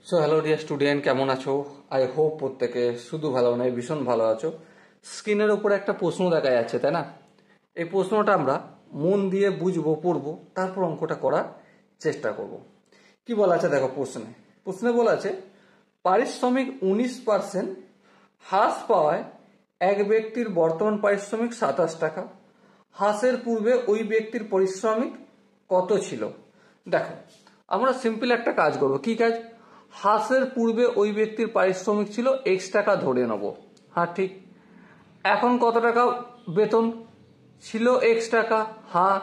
So hello dear student, কেমন আছো? I hope প্রত্যেকে শুধু ভালো নয়, ভীষণ ভালো আছো। স্ক্রিনের উপরে একটা প্রশ্ন দেখা যাচ্ছে, তাই না? এই প্রশ্নটা আমরা মন দিয়ে বুঝবো, পড়বো, তারপর অঙ্কটা করার চেষ্টা করব। কি বলা আছে দেখো প্রশ্নে বলা আছে পারিশ্রমিক 19% হ্রাস পাওয়ায় এক ব্যক্তির বর্তমান পারিশ্রমিক 27 টাকা। হ্রাসের পূর্বে ওই ব্যক্তির পারিশ্রমিক কত ছিল? দেখো, আমরা সিম্পল একটা কাজ করব। কি কাজ? হ্রাসের পূর্বে ওই ব্যক্তির পারিশ্রমিক ছিল X টাকা ধরে নেব। হ্যাঁ, ঠিক। এখন কত টাকা বেতন ছিল? X টাকা। হ্যাঁ,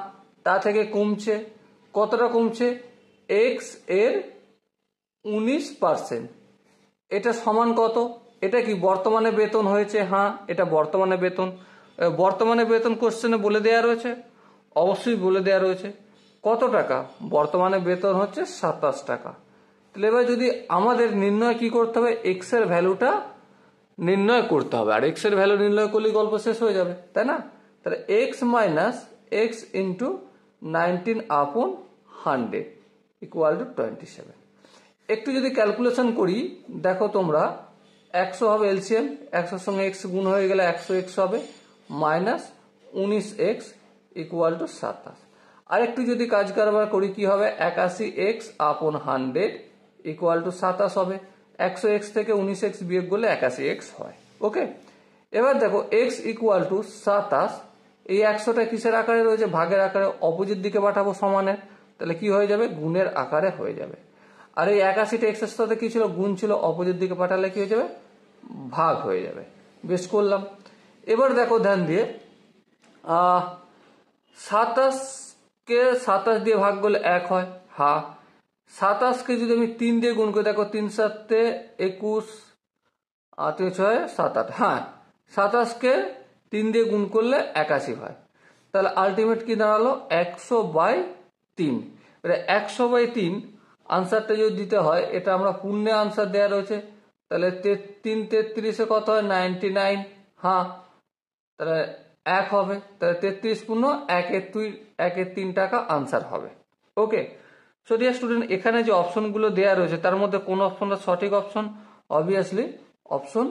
তা থেকে কমছে। কতটা কমছে? X এর 19%। এটা সমান কত? এটা কি বর্তমানে বেতন হয়েছে? হ্যাঁ, এটা বর্তমানে বেতন। বর্তমানে বেতন কোশ্চেনে বলে দেওয়া রয়েছে, অবশ্যই বলে দেওয়া রয়েছে। কত টাকা? বর্তমানে বেতন হচ্ছে 27 টাকা। তাহলে এবার যদি আমাদের নির্ণয় কি করতে হবে? এক্স এর ভ্যালুটা নির্ণয় করতে হবে। আর এক্স এর ভ্যালু নির্ণয় করলে গল্প শেষ হয়ে যাবে, তাই না? তাহলে x minus x into 19/100 equal to 27। একটু যদি ক্যালকুলেশন করি, দেখো তোমরা 100 হবে এলসিএম, 100 সঙ্গে এক্স গুণ হয়ে গেলে 100x হবে, মাইনাস 19x ইকুয়াল টু 27। আর একটু যদি কাজ কারবার করি, কি হবে? 81x/100 ইকুয়াল টু 27 হবে। 100x থেকে 19x বিয়োগ করলে 81x হয়। ওকে, এবার দেখো x ইকুয়াল টু 27। এই 100টা কিসের আকারে রয়েছে? ভাগের আকারে। অপোজিট দিকে পাঠাবো সমানের, তাহলে কি হয়ে যাবে? গুণের আকারে হয়ে যাবে। আর এই 81টা এক্স এর সাথে কি ছিল? গুণ ছিল। অপোজিট দিকে পাঠালে কি হয়ে যাবে? ভাগ হয়ে যাবে। বেশ করলাম। এবার দেখো ধ্যান দিয়ে, 27কে 27 দিয়ে ভাগ করলে 1 হয়। হ্যাঁ, 27কে যদি আমি 3 দিয়ে গুণ করি, দেখো 3 7 21, 3 6 7 8। হ্যাঁ, 27কে 3 দিয়ে গুণ করলে 81 হয়। তাহলে আলটিমেট কি দাঁড়ালো? 100/3। 100/3 আনসারটা যদি দিতে হয়, এটা আমরা পূর্ণে আনসার দেওয়া রয়েছে, তাহলে 3 33-এ কত হয়? 99। হ্যাঁ, তাহলে 1 হবে। তাহলে 33 পূর্ণ 1 এর 3 টাকা আনসার হবে। ওকে, সো ডিয়ার স্টুডেন্ট, এখানে যে অপশনগুলো দেওয়া রয়েছে তার মধ্যে কোন অপশনটা সঠিক অপশন? অবভিয়াসলি অপশন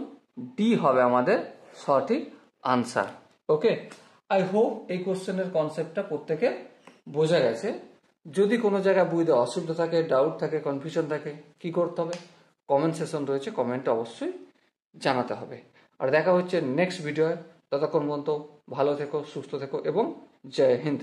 ডি হবে আমাদের সঠিক আনসার। ওকে, আই হোপ এই কোশ্চেনের কনসেপ্টটা প্রত্যেকে বোঝা গেছে। যদি কোনো জায়গায় বুঝতে অসুবিধা থাকে, ডাউট থাকে, কনফিউশন থাকে, কি করতে হবে? কমেন্ট সেকশন রয়েছে, কমেন্টে অবশ্যই জানাতে হবে। আর দেখা হচ্ছে নেক্সট ভিডিওয়। ততক্ষণ পর্যন্ত ভালো থেকো, সুস্থ থেকো এবং জয় হিন্দ।